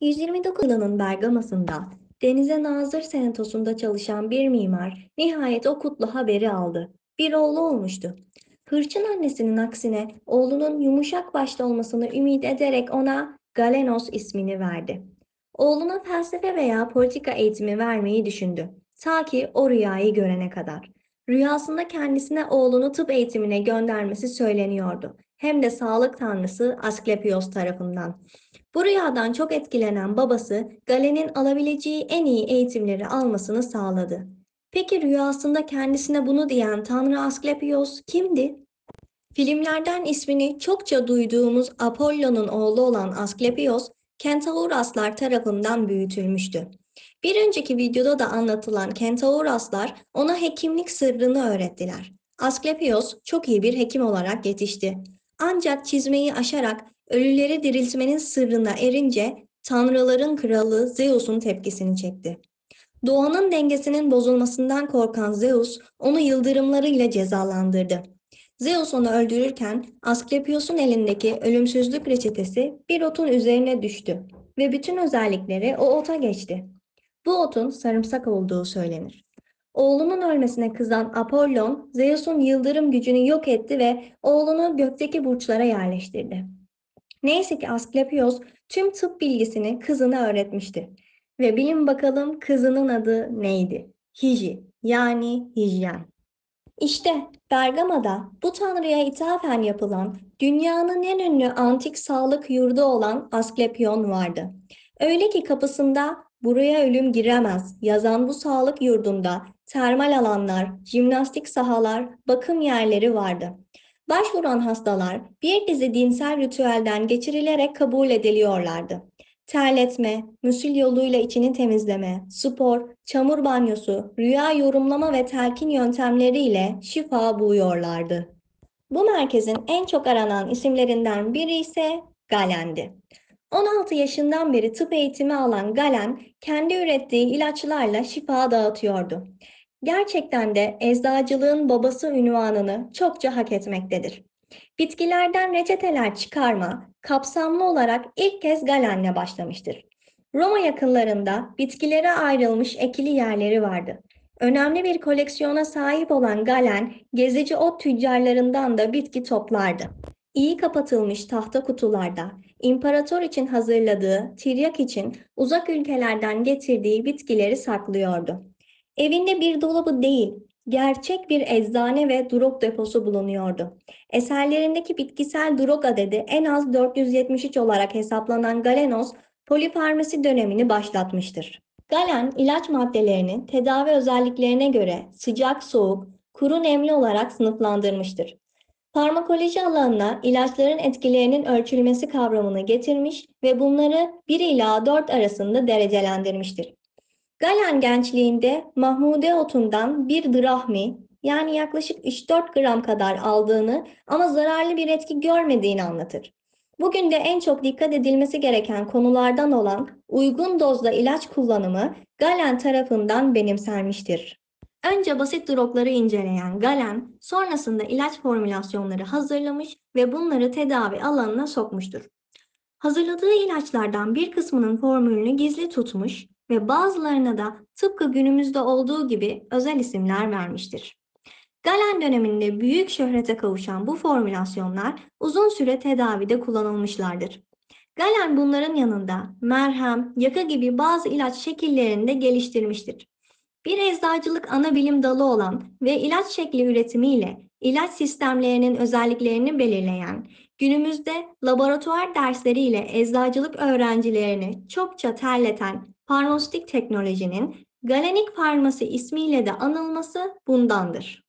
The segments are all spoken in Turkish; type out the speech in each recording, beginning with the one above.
129 yılının Bergama'sında denize nazır senatosunda çalışan bir mimar nihayet o kutlu haberi aldı. Bir oğlu olmuştu. Hırçın annesinin aksine oğlunun yumuşak başlı olmasını ümit ederek ona Galenos ismini verdi. Oğluna felsefe veya politika eğitimi vermeyi düşündü. Ta ki o rüyayı görene kadar. Rüyasında kendisine oğlunu tıp eğitimine göndermesi söyleniyordu. Hem de sağlık tanrısı Asklepios tarafından. Bu rüyadan çok etkilenen babası Galen'in alabileceği en iyi eğitimleri almasını sağladı. Peki rüyasında kendisine bunu diyen Tanrı Asklepios kimdi? Filmlerden ismini çokça duyduğumuz Apollo'nun oğlu olan Asklepios, Kentauraslar tarafından büyütülmüştü. Bir önceki videoda da anlatılan Kentauraslar ona hekimlik sırrını öğrettiler. Asklepios çok iyi bir hekim olarak yetişti. Ancak çizmeyi aşarak ölüleri diriltmenin sırrına erince tanrıların kralı Zeus'un tepkisini çekti. Doğanın dengesinin bozulmasından korkan Zeus onu yıldırımlarıyla cezalandırdı. Zeus onu öldürürken Asklepios'un elindeki ölümsüzlük reçetesi bir otun üzerine düştü ve bütün özellikleri o ota geçti. Bu otun sarımsak olduğu söylenir. Oğlunun ölmesine kızan Apollon, Zeus'un yıldırım gücünü yok etti ve oğlunu gökteki burçlara yerleştirdi. Neyse ki Asklepios tüm tıp bilgisini kızına öğretmişti. Ve bilin bakalım kızının adı neydi? Hiji, yani hijyen. İşte Bergama'da bu tanrıya ithafen yapılan dünyanın en ünlü antik sağlık yurdu olan Asklepion vardı. Öyle ki kapısında "Buraya ölüm giremez" yazan bu sağlık yurdunda termal alanlar, jimnastik sahalar, bakım yerleri vardı. Başvuran hastalar bir dizi dinsel ritüelden geçirilerek kabul ediliyorlardı. Terletme, müsil yoluyla içini temizleme, spor, çamur banyosu, rüya yorumlama ve telkin yöntemleriyle şifa buluyorlardı. Bu merkezin en çok aranan isimlerinden biri ise Galen'di. 16 yaşından beri tıp eğitimi alan Galen, kendi ürettiği ilaçlarla şifa dağıtıyordu. Gerçekten de eczacılığın babası unvanını çokça hak etmektedir. Bitkilerden reçeteler çıkarma, kapsamlı olarak ilk kez Galen'le başlamıştır. Roma yakınlarında bitkilere ayrılmış ekili yerleri vardı. Önemli bir koleksiyona sahip olan Galen, gezici ot tüccarlarından da bitki toplardı. İyi kapatılmış tahta kutularda, imparator için hazırladığı, tiryak için uzak ülkelerden getirdiği bitkileri saklıyordu. Evinde bir dolabı değil, gerçek bir eczane ve drog deposu bulunuyordu. Eserlerindeki bitkisel drog adedi en az 473 olarak hesaplanan Galenos, polifarmasi dönemini başlatmıştır. Galen, ilaç maddelerinin tedavi özelliklerine göre sıcak, soğuk, kuru, nemli olarak sınıflandırmıştır. Farmakoloji alanına ilaçların etkilerinin ölçülmesi kavramını getirmiş ve bunları 1 ila 4 arasında derecelendirmiştir. Galen gençliğinde Mahmude otundan bir drahmi, yani yaklaşık 3-4 gram kadar aldığını ama zararlı bir etki görmediğini anlatır. Bugün de en çok dikkat edilmesi gereken konulardan olan uygun dozda ilaç kullanımı Galen tarafından benimsenmiştir. Önce basit drogları inceleyen Galen, sonrasında ilaç formülasyonları hazırlamış ve bunları tedavi alanına sokmuştur. Hazırladığı ilaçlardan bir kısmının formülünü gizli tutmuş ve bazılarına da tıpkı günümüzde olduğu gibi özel isimler vermiştir. Galen döneminde büyük şöhrete kavuşan bu formülasyonlar uzun süre tedavide kullanılmışlardır. Galen bunların yanında merhem, yaka gibi bazı ilaç şekillerini de geliştirmiştir. Bir eczacılık ana bilim dalı olan ve ilaç şekli üretimiyle ilaç sistemlerinin özelliklerini belirleyen, günümüzde laboratuvar dersleriyle eczacılık öğrencilerini çokça terleten farmasötik teknolojinin Galenik Farmasi ismiyle de anılması bundandır.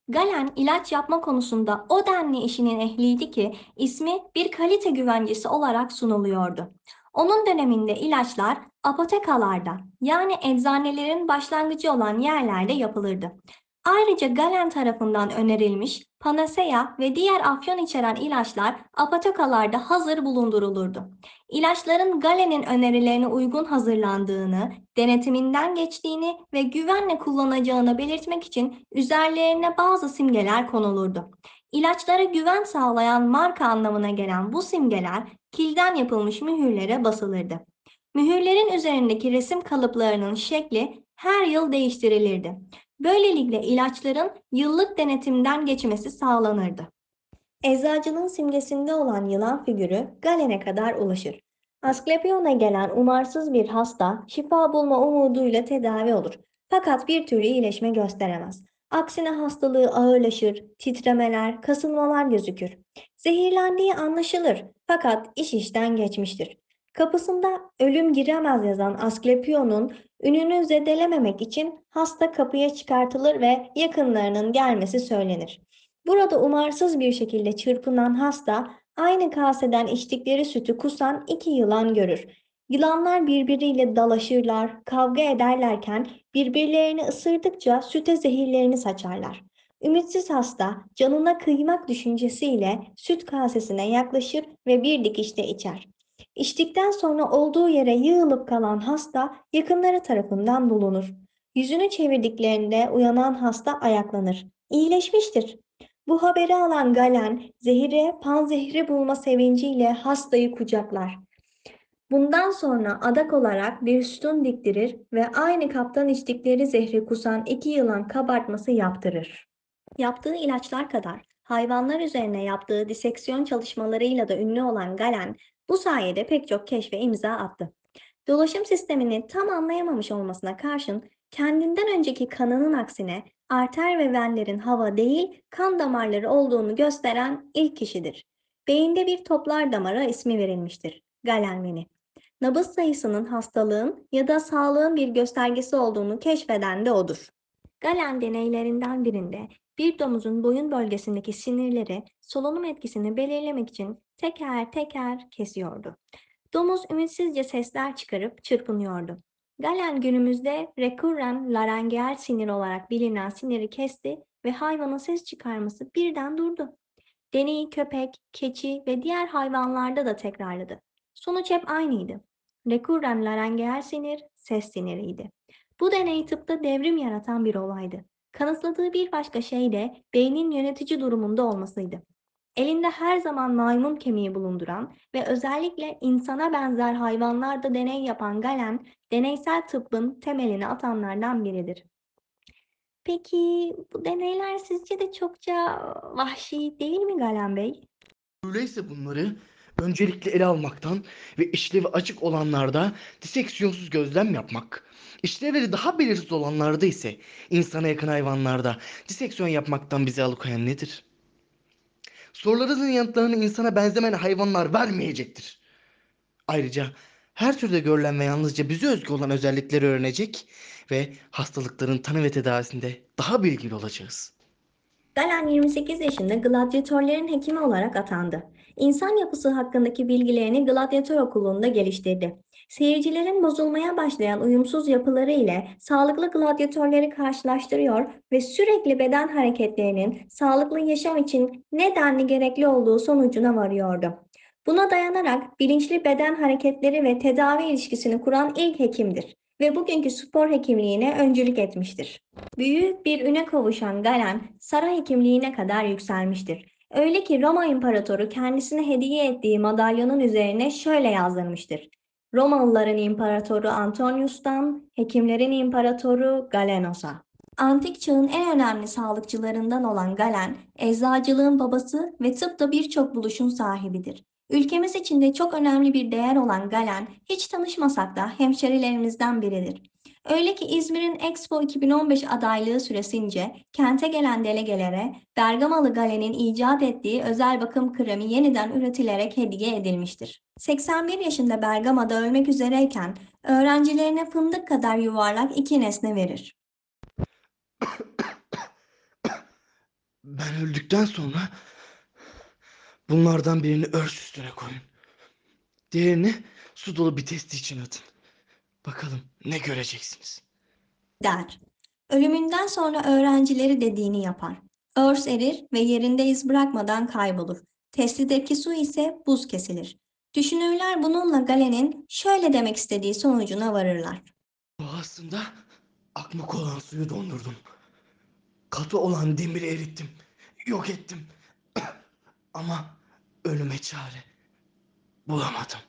Galen ilaç yapma konusunda o denli işinin ehliydi ki ismi bir kalite güvencesi olarak sunuluyordu. Onun döneminde ilaçlar apotekalarda, yani eczanelerin başlangıcı olan yerlerde yapılırdı. Ayrıca Galen tarafından önerilmiş panasea ve diğer afyon içeren ilaçlar apotekalarda hazır bulundurulurdu. İlaçların Galen'in önerilerine uygun hazırlandığını, denetiminden geçtiğini ve güvenle kullanacağını belirtmek için üzerlerine bazı simgeler konulurdu. İlaçlara güven sağlayan marka anlamına gelen bu simgeler kilden yapılmış mühürlere basılırdı. Mühürlerin üzerindeki resim kalıplarının şekli her yıl değiştirilirdi. Böylelikle ilaçların yıllık denetimden geçmesi sağlanırdı. Eczacılığın simgesinde olan yılan figürü Galen'e kadar ulaşır. Asklepion'a gelen umarsız bir hasta şifa bulma umuduyla tedavi olur. Fakat bir türlü iyileşme gösteremez. Aksine hastalığı ağırlaşır, titremeler, kasılmalar gözükür. Zehirlendiği anlaşılır fakat iş işten geçmiştir. Kapısında ölüm giremez yazan Asklepion'un ününü zedelememek için hasta kapıya çıkartılır ve yakınlarının gelmesi söylenir. Burada umarsız bir şekilde çırpınan hasta aynı kaseden içtikleri sütü kusan iki yılan görür. Yılanlar birbiriyle dalaşırlar, kavga ederlerken birbirlerini ısırdıkça süte zehirlerini saçarlar. Ümitsiz hasta canına kıymak düşüncesiyle süt kasesine yaklaşır ve bir dikişte içer. İçtikten sonra olduğu yere yığılıp kalan hasta yakınları tarafından bulunur. Yüzünü çevirdiklerinde uyanan hasta ayaklanır. İyileşmiştir. Bu haberi alan Galen, zehire panzehri bulma sevinciyle hastayı kucaklar. Bundan sonra adak olarak bir sütun diktirir ve aynı kaptan içtikleri zehri kusan iki yılan kabartması yaptırır. Yaptığı ilaçlar kadar hayvanlar üzerine yaptığı diseksiyon çalışmalarıyla da ünlü olan Galen, bu sayede pek çok keşfe imza attı. Dolaşım sistemini tam anlayamamış olmasına karşın kendinden önceki kanının aksine arter ve venlerin hava değil kan damarları olduğunu gösteren ilk kişidir. Beyinde bir toplar damara ismi verilmiştir. Galen veni. Nabız sayısının hastalığın ya da sağlığın bir göstergesi olduğunu keşfeden de odur. Galen deneylerinden birinde bir domuzun boyun bölgesindeki sinirleri solunum etkisini belirlemek için teker teker kesiyordu. Domuz ümitsizce sesler çıkarıp çırpınıyordu. Galen günümüzde recurrent laryngeal sinir olarak bilinen siniri kesti ve hayvanın ses çıkarması birden durdu. Deneyi köpek, keçi ve diğer hayvanlarda da tekrarladı. Sonuç hep aynıydı. Recurrent laryngeal sinir ses siniriydi. Bu deney tıpta devrim yaratan bir olaydı. Kanıtladığı bir başka şey de beynin yönetici durumunda olmasıydı. Elinde her zaman maymun kemiği bulunduran ve özellikle insana benzer hayvanlarda deney yapan Galen, deneysel tıbbın temelini atanlardan biridir. Peki bu deneyler sizce de çokça vahşi değil mi Galen Bey? Öyleyse bunları öncelikle ele almaktan ve işlevi açık olanlarda diseksiyonsuz gözlem yapmak, işlevleri daha belirsiz olanlarda ise insana yakın hayvanlarda diseksiyon yapmaktan bizi alıkoyan nedir? Sorularınızın yanıtlarını insana benzemeyen hayvanlar vermeyecektir. Ayrıca her türde görülen ve yalnızca bize özgü olan özellikleri öğrenecek ve hastalıkların tanı ve tedavisinde daha bilgili olacağız. Galen 28 yaşında gladyatörlerin hekimi olarak atandı. İnsan yapısı hakkındaki bilgilerini gladyatör okulunda geliştirdi. Seyircilerin bozulmaya başlayan uyumsuz yapıları ile sağlıklı gladyatörleri karşılaştırıyor ve sürekli beden hareketlerinin sağlıklı yaşam için nedenli gerekli olduğu sonucuna varıyordu. Buna dayanarak bilinçli beden hareketleri ve tedavi ilişkisini kuran ilk hekimdir ve bugünkü spor hekimliğine öncülük etmiştir. Büyük bir üne kavuşan Galen, saray hekimliğine kadar yükselmiştir. Öyle ki Roma İmparatoru kendisine hediye ettiği madalyonun üzerine şöyle yazdırmıştır. Romalıların imparatoru Antonius'tan, hekimlerin imparatoru Galenos'a. Antik çağın en önemli sağlıkçılarından olan Galen, eczacılığın babası ve tıpta birçok buluşun sahibidir. Ülkemiz için de çok önemli bir değer olan Galen, hiç tanışmasak da hemşerilerimizden biridir. Öyle ki İzmir'in Expo 2015 adaylığı süresince kente gelen delegelere Bergamalı Galen'in icat ettiği özel bakım kremi yeniden üretilerek hediye edilmiştir. 81 yaşında Bergama'da ölmek üzereyken öğrencilerine fındık kadar yuvarlak iki nesne verir. Ben öldükten sonra bunlardan birini örs üstüne koyun. Diğerini su dolu bir testi için atın. Bakalım ne göreceksiniz. Der. Ölümünden sonra öğrencileri dediğini yapar. Örs erir ve yerinde iz bırakmadan kaybolur. Testideki su ise buz kesilir. Düşünürler bununla Galen'in şöyle demek istediği sonucuna varırlar. O aslında akmak olan suyu dondurdum. Katı olan demiri erittim. Yok ettim. Ama ölüme çare bulamadım.